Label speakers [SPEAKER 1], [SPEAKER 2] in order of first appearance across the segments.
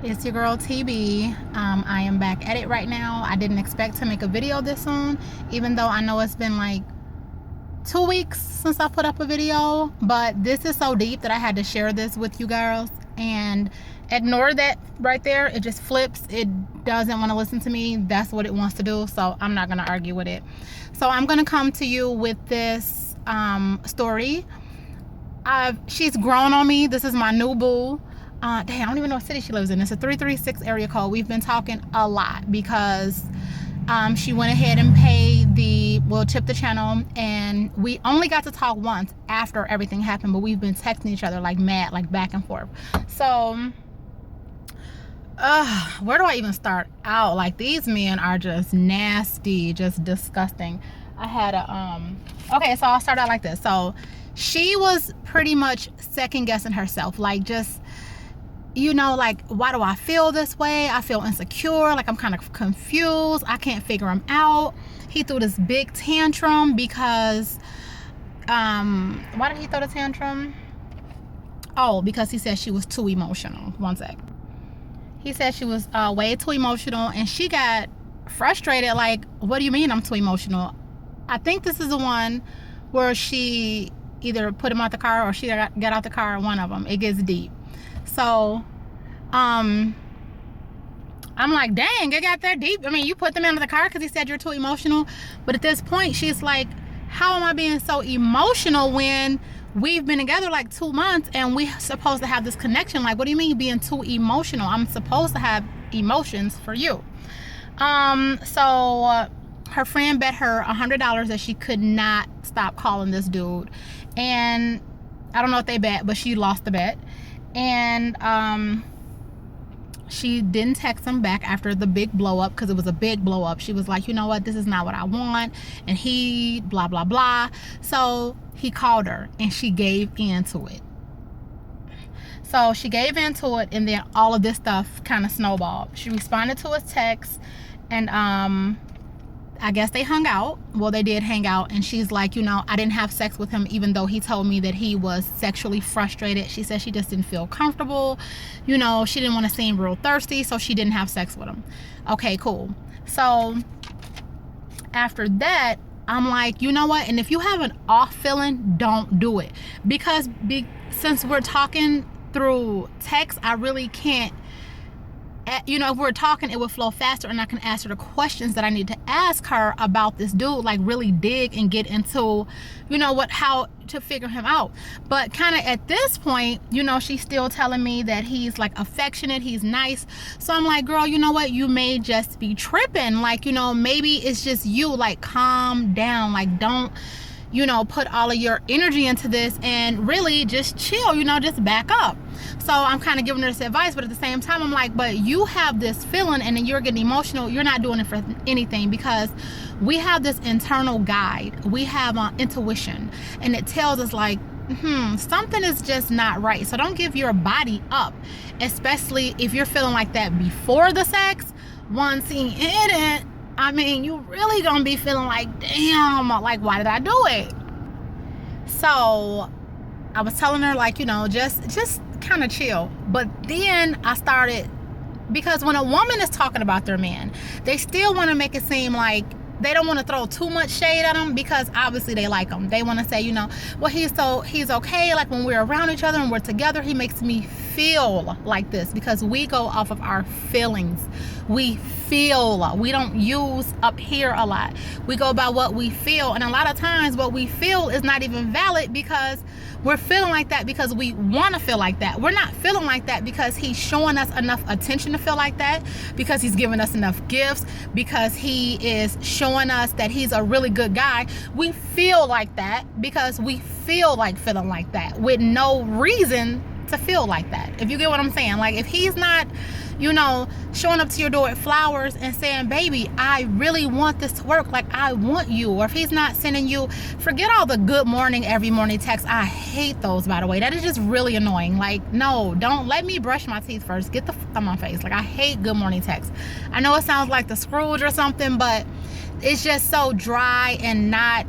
[SPEAKER 1] It's your girl TB. I am back at it right now. I didn't expect to make a video this soon, even though I know it's been like 2 weeks since I put up a video, but this is so deep that I had to share this with you girls. And ignore that right there. It just flips. It doesn't want to listen to me. That's what it wants to do, so I'm not going to argue with it. So I'm going to come to you with this story. She's grown on me. This is my new boo. Dang, I don't even know what city she lives in. It's a 336 area code. We've been talking a lot because she went ahead and paid tipped the channel, and we only got to talk once after everything happened, but we've been texting each other like mad, like back and forth. So where do I even start out? Like, these men are just nasty, just disgusting. I had okay, so I'll start out like this. So she was pretty much second guessing herself, like, just, you know, like, why do I feel this way? I feel insecure, like I'm kind of confused, I can't figure him out. He threw this big tantrum because why did he throw the tantrum? Oh, because he said she was too emotional. One sec. He said she was way too emotional, and she got frustrated, like, what do you mean I'm too emotional? I think this is the one where she either put him out the car or she got out the car, one of them. It gets deep. So I'm like, dang, it got that deep. I mean, you put them out of the car because he said you're too emotional. But at this point, she's like, how am I being so emotional when we've been together like 2 months and we're supposed to have this connection? Like, what do you mean being too emotional? I'm supposed to have emotions for you. So her friend bet her $100 that she could not stop calling this dude. And I don't know what they bet, but she lost the bet. And she didn't text him back after the big blow up, because it was a big blow up. She was like, you know what, this is not what I want, and he blah blah blah. So he called her and she gave in to it. So she gave in to it, and then all of this stuff kind of snowballed. She responded to his text, and I guess they hung out. Well, they did hang out, and she's like, you know, I didn't have sex with him even though he told me that he was sexually frustrated. She said she just didn't feel comfortable. You know, she didn't want to seem real thirsty, so she didn't have sex with him. Okay, cool. So after that, I'm like, you know what? And if you have an off feeling, don't do it. Because since we're talking through text, I really can't, you know, if we're talking, it would flow faster, and I can answer the questions that I need to ask her about this dude, like really dig and get into, you know, how to figure him out. But kind of at this point, you know, she's still telling me that he's like affectionate, he's nice. So I'm like, girl, you know what, you may just be tripping. Like, you know, maybe it's just you. Like, calm down. Like, don't, you know, put all of your energy into this, and really just chill, you know, just back up. So I'm kind of giving her this advice, but at the same time, I'm like, but you have this feeling and then you're getting emotional. You're not doing it for anything, because we have this internal guide. We have intuition, and it tells us like, something is just not right. So don't give your body up, especially if you're feeling like that before the sex. Once in it, I mean, you really gonna be feeling like, damn, like, why did I do it? So I was telling her, like, you know, just kind of chill. But then I started, because when a woman is talking about their man, they still want to make it seem like they don't want to throw too much shade at him, because obviously they like him. They want to say, you know, well, he's okay. Like, when we're around each other and we're together, he makes me feel like this, because we go off of our feelings. We feel. We don't use up here a lot. We go by what we feel, and a lot of times what we feel is not even valid, because we're feeling like that because we want to feel like that. We're not feeling like that because he's showing us enough attention to feel like that, because he's giving us enough gifts, because he is showing us that he's a really good guy. We feel like that because we feel like feeling like that, with no reason to feel like that, if you get what I'm saying. Like, if he's not, you know, showing up to your door with flowers and saying, baby, I really want this to work, like, I want you, or if he's not sending you, forget all the good morning every morning texts. I hate those, by the way. That is just really annoying. Like, no, don't let me brush my teeth first. Get the fuck on my face. Like, I hate good morning texts. I know it sounds like the Scrooge or something, but it's just so dry and not,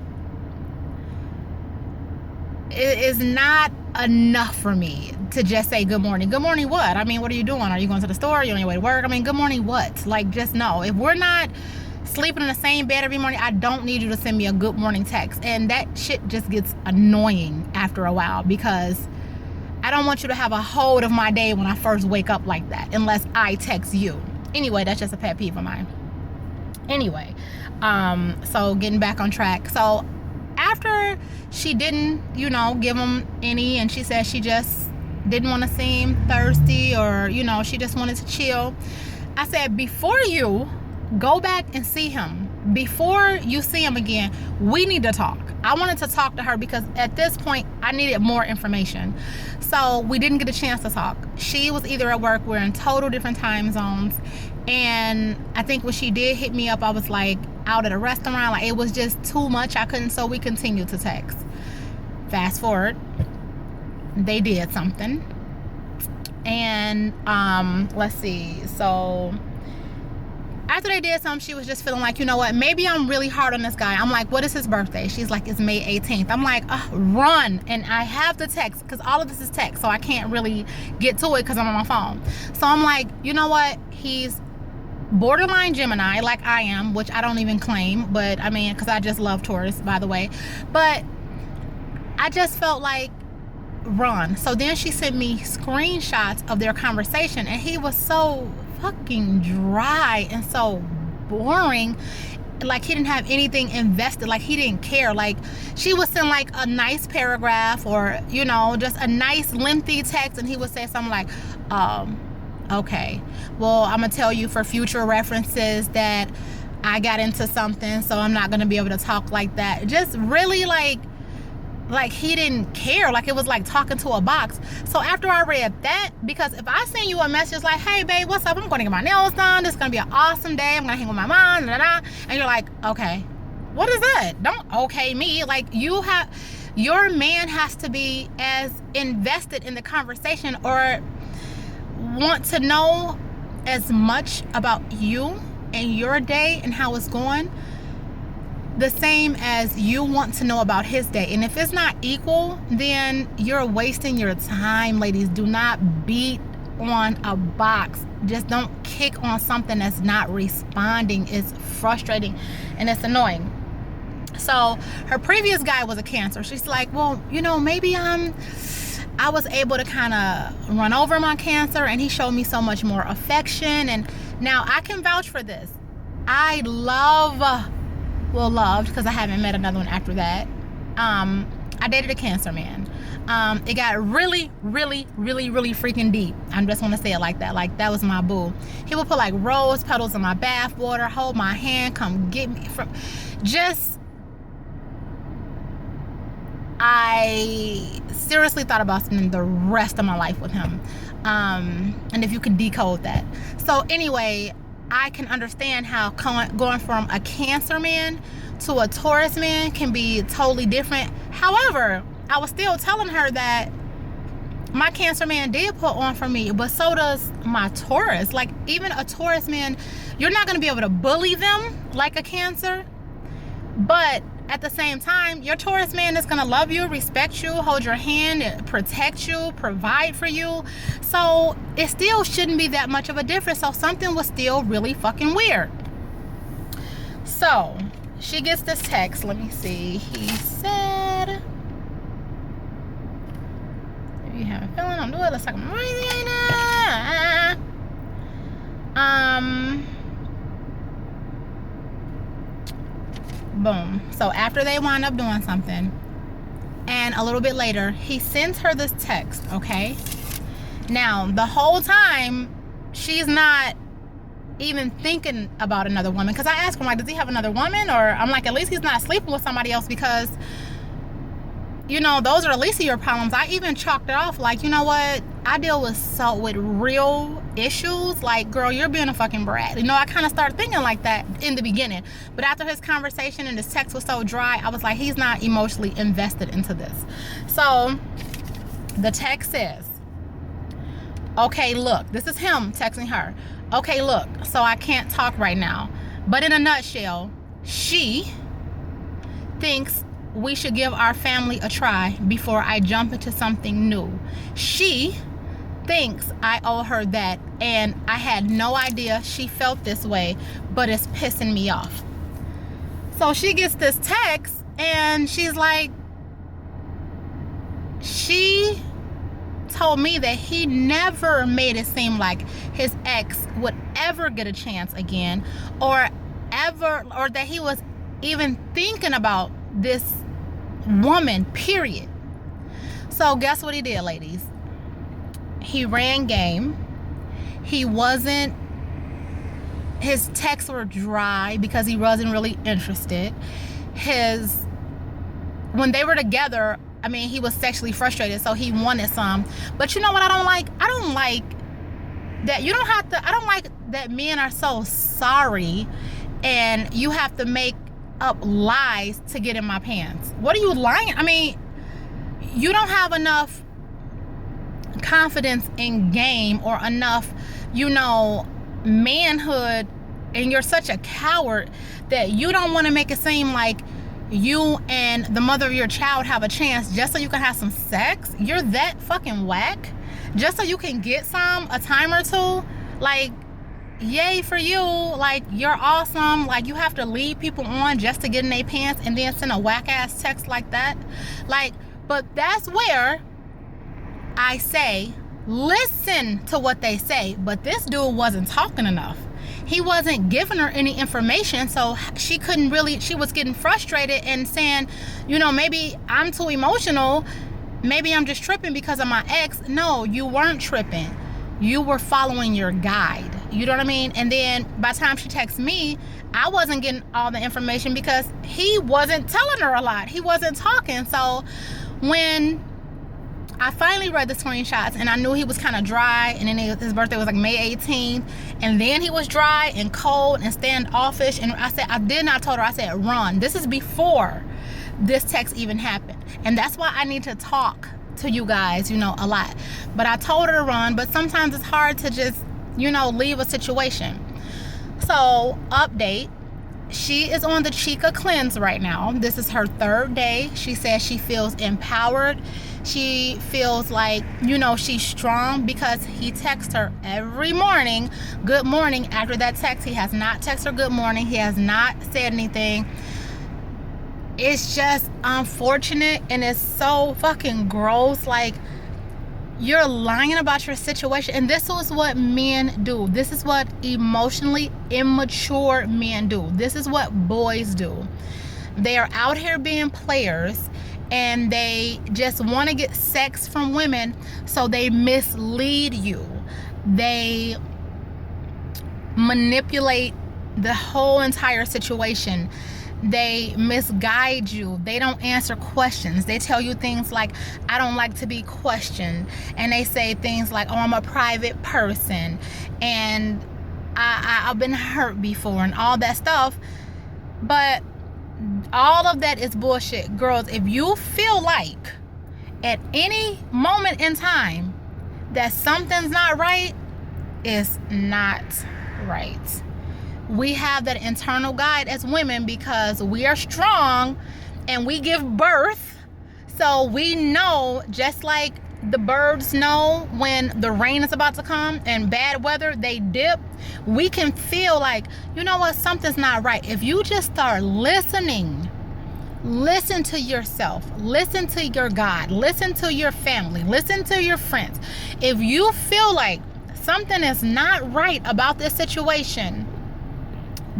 [SPEAKER 1] it is not enough for me to just say good morning. Good morning what? I mean, what are you doing? Are you going to the store? Are you on your way to work? I mean, good morning what? Like, just no. If we're not sleeping in the same bed every morning, I don't need you to send me a good morning text. And that shit just gets annoying after a while, because I don't want you to have a hold of my day when I first wake up like that, unless I text you. Anyway, that's just a pet peeve of mine. Anyway, so getting back on track. So after she didn't, you know, give him any, and she said she just didn't want to seem thirsty, or, you know, she just wanted to chill, I said, before you go back and see him, before you see him again, we need to talk. I wanted to talk to her because at this point I needed more information. So we didn't get a chance to talk. She was either at work, we're in total different time zones, and I think when she did hit me up, I was like out at a restaurant. Like, it was just too much. I couldn't, so we continued to text. Fast forward, they did something, and let's see, so after they did something, she was just feeling like, you know what, maybe I'm really hard on this guy. I'm like, what is his birthday? She's like, it's May 18th. I'm like, run. And I have the text, because all of this is text, so I can't really get to it because I'm on my phone. So I'm like, you know what, he's borderline Gemini, like I am, which I don't even claim, but I mean, because I just love Taurus, by the way. But I just felt like, run. So then she sent me screenshots of their conversation, and he was so fucking dry and so boring. Like, he didn't have anything invested. Like, he didn't care. Like, she would send like a nice paragraph, or, you know, just a nice lengthy text, and he would say something like, okay, well, I'm gonna tell you for future references that I got into something, so I'm not gonna be able to talk like that. Just really like he didn't care. Like, it was like talking to a box. So after I read that, because if I send you a message like, hey babe, what's up, I'm going to get my nails done, this is going to be an awesome day, I'm going to hang with my mom, and you're like, okay, what is that? Don't okay me. Like, your man has to be as invested in the conversation, or want to know as much about you and your day and how it's going, the same as you want to know about his day. And if it's not equal, then you're wasting your time, ladies. Do not beat on a box. Just don't kick on something that's not responding. It's frustrating and it's annoying. So her previous guy was a Cancer. She's like, well, you know, maybe I was able to kind of run over my Cancer, and he showed me so much more affection. And now I can vouch for this. I loved, because I haven't met another one after that. I dated a Cancer man. It got really, really, really, really freaking deep. I just want to say it like that. Like, that was my boo. He would put like rose petals in my bath water, hold my hand, come get me from. I seriously thought about spending the rest of my life with him. And if you could decode that. So anyway, I can understand how going from a Cancer man to a Taurus man can be totally different. However, I was still telling her that my Cancer man did put on for me, but so does my Taurus. Like, even a Taurus man, you're not going to be able to bully them like a Cancer, but at the same time, your Taurus man is going to love you, respect you, hold your hand, protect you, provide for you. So it still shouldn't be that much of a difference. So something was still really fucking weird. So she gets this text. Let me see. He said, if you have a feeling, I'm doing it. Looks like I'm crazy. Boom. So after they wind up doing something, and a little bit later, he sends her this text, okay? Now, the whole time, she's not even thinking about another woman. Because I asked him, like, does he have another woman? Or I'm like, at least he's not sleeping with somebody else, because, you know, those are at least your problems. I even chalked it off like, you know what? I deal with real issues. Like, girl, you're being a fucking brat. You know, I kind of started thinking like that in the beginning. But after his conversation and his text was so dry, I was like, he's not emotionally invested into this. So the text says, okay, look, this is him texting her. Okay, look, so I can't talk right now. But in a nutshell, she thinks we should give our family a try before I jump into something new. She thinks I owe her that, and I had no idea she felt this way, but it's pissing me off. So she gets this text and she's like, she told me that he never made it seem like his ex would ever get a chance again, or that he was even thinking about this woman, period. So guess what he did, ladies? He ran game. His texts were dry because he wasn't really interested. When they were together, I mean, he was sexually frustrated, so he wanted some. But you know what I don't like? I don't like that I don't like that men are so sorry and you have to make up lies to get in my pants. What are you lying? I mean, you don't have enough confidence in game or enough, manhood, and you're such a coward that you don't want to make it seem like you and the mother of your child have a chance just so you can have some sex. You're that fucking whack just so you can get a time or two. Like, yay for you. Like, you're awesome. Like, you have to lead people on just to get in their pants and then send a whack ass text like that. Like, but that's where I say, listen to what they say. But this dude wasn't talking enough. He wasn't giving her any information, so she was getting frustrated and saying, maybe I'm too emotional, maybe I'm just tripping because of my ex. No, you weren't tripping. You were following your guide. You know what I mean? And then by the time she texted me, I wasn't getting all the information because he wasn't telling her a lot. He wasn't talking. So when I finally read the screenshots and I knew he was kind of dry, and then his birthday was like May 18th, and then he was dry and cold and standoffish, and I told her, I said, run. This is before this text even happened, and that's why I need to talk to you guys, a lot. But I told her to run, but sometimes it's hard to just, leave a situation. So, update. She is on the Chica cleanse right now. This is her 3rd day. She says she feels empowered. She feels like, she's strong because he texts her every morning, good morning. After that text, he has not texted her good morning. He has not said anything. It's just unfortunate, and it's so fucking gross. Like, you're lying about your situation, and this is what men do. This is what emotionally immature men do. This is what boys do. They are out here being players, and they just want to get sex from women, so they mislead you. They manipulate the whole entire situation. They misguide you. They don't answer questions. They tell you things like, I don't like to be questioned. And they say things like, oh, I'm a private person, and I've been hurt before, and all that stuff. But all of that is bullshit. Girls, if you feel like at any moment in time that something's not right, it's not right. We have that internal guide as women because we are strong and we give birth. So we know, just like the birds know when the rain is about to come and bad weather, they dip. We can feel like, something's not right. If you just start listening, listen to yourself, listen to your God, listen to your family, listen to your friends. If you feel like something is not right about this situation,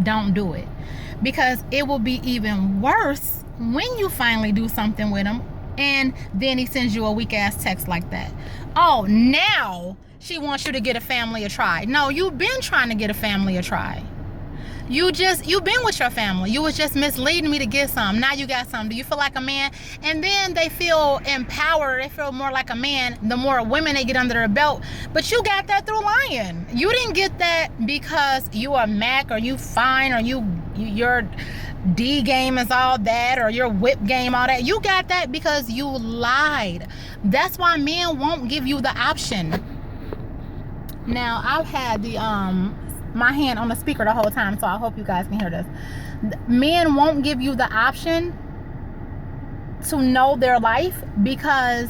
[SPEAKER 1] don't do it, because it will be even worse when you finally do something with him and then he sends you a weak ass text like that. Oh, now she wants you to get a family a try. No, you've been trying to get a family a try. You've been with your family. You was just misleading me to get some. Now you got some. Do you feel like a man? And then they feel empowered. They feel more like a man the more women they get under their belt. But you got that through lying. You didn't get that because you are Mac, or you fine, or your D game is all that, or your whip game all that. You got that because you lied. That's why men won't give you the option. Now, I've had my hand on the speaker the whole time, so I hope you guys can hear this. Men won't give you the option to know their life, because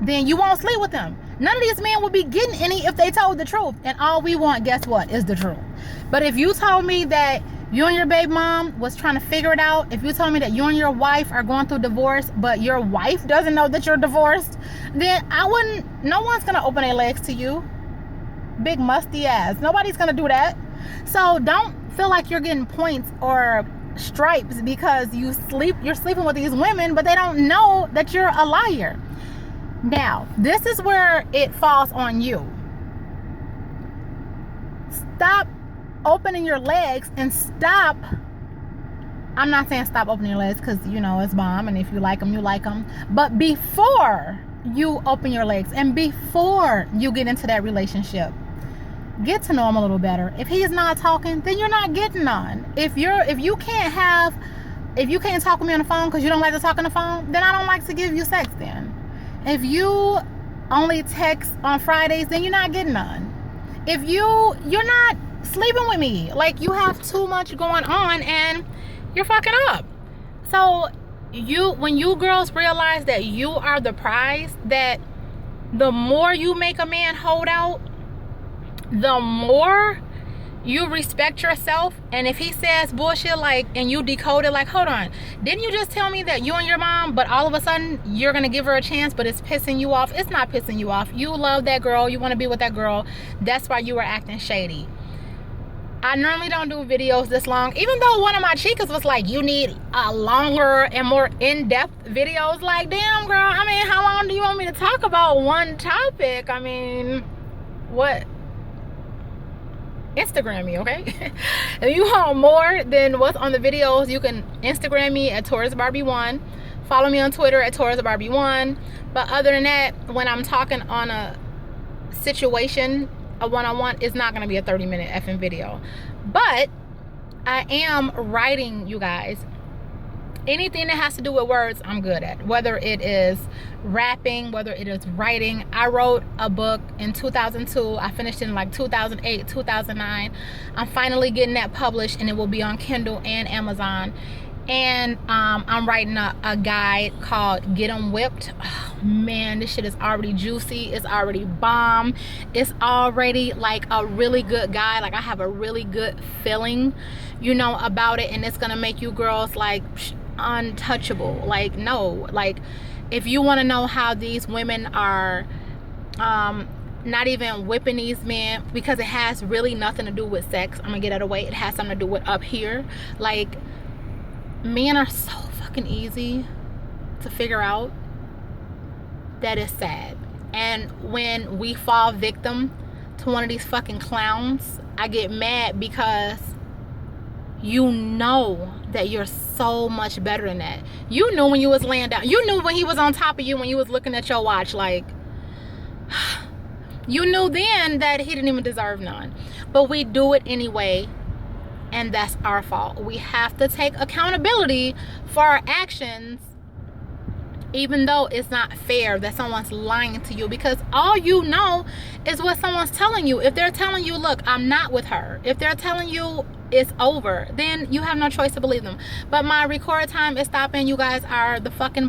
[SPEAKER 1] then you won't sleep with them. None of these men would be getting any if they told the truth. And all we want, guess what, is the truth. But if you told me that you and your baby mom was trying to figure it out, if you told me that you and your wife are going through divorce, but your wife doesn't know that you're divorced, then no one's gonna open their legs to you. Big musty ass. Nobody's gonna do that. So don't feel like you're getting points or stripes because you're sleeping with these women, but they don't know that you're a liar. Now, this is where it falls on you. Stop opening your legs and stop. I'm not saying stop opening your legs, because it's bomb, and if you like them, you like them. But before you open your legs and before you get into that relationship, get to know him a little better. If he's not talking, then you're not getting none. If you can't talk with me on the phone because you don't like to talk on the phone, then I don't like to give you sex then. If you only text on Fridays, then you're not getting none. If you're not sleeping with me, like you have too much going on and you're fucking up. So when you girls realize that you are the prize, that the more you make a man hold out, the more you respect yourself. And if he says bullshit, and you decode it, hold on, didn't you just tell me that you and your mom, but all of a sudden you're gonna give her a chance, but it's pissing you off? It's not pissing you off. You love that girl, you want to be with that girl, that's why you were acting shady. I normally don't do videos this long, even though one of my chicas was like, you need a longer and more in-depth videos. Like, damn girl, how long do you want me to talk about one topic? What? Instagram me, okay? If you want more than what's on the videos, you can Instagram me at Taurus Barbie 1. Follow me on Twitter at Taurus Barbie 1. But other than that, when I'm talking on a situation, a one-on-one, it's not going to be a 30-minute effing video. But I am writing, you guys. Anything that has to do with words, I'm good at. Whether it is rapping, whether it is writing. I wrote a book in 2002. I finished it in 2008, 2009. I'm finally getting that published, and it will be on Kindle and Amazon. And I'm writing a guide called Get 'Em Whipped. Oh, man, this shit is already juicy. It's already bomb. It's already a really good guide. I have a really good feeling, about it. And it's going to make you girls untouchable. If you want to know how these women are not even whipping these men, because it has really nothing to do with sex. I'm going to get out of the way. It has something to do with up here. Men are so fucking easy to figure out that it's sad. And when we fall victim to one of these fucking clowns, I get mad because you know that you're so much better than that. You knew when you was laying down. You knew when he was on top of you, when you was looking at your watch. You knew then that he didn't even deserve none. But we do it anyway. And that's our fault. We have to take accountability for our actions, even though it's not fair that someone's lying to you, because all you know is what someone's telling you. If they're telling you, look, I'm not with her, if they're telling you it's over, then you have no choice to believe them. But my record time is stopping. You guys are the fucking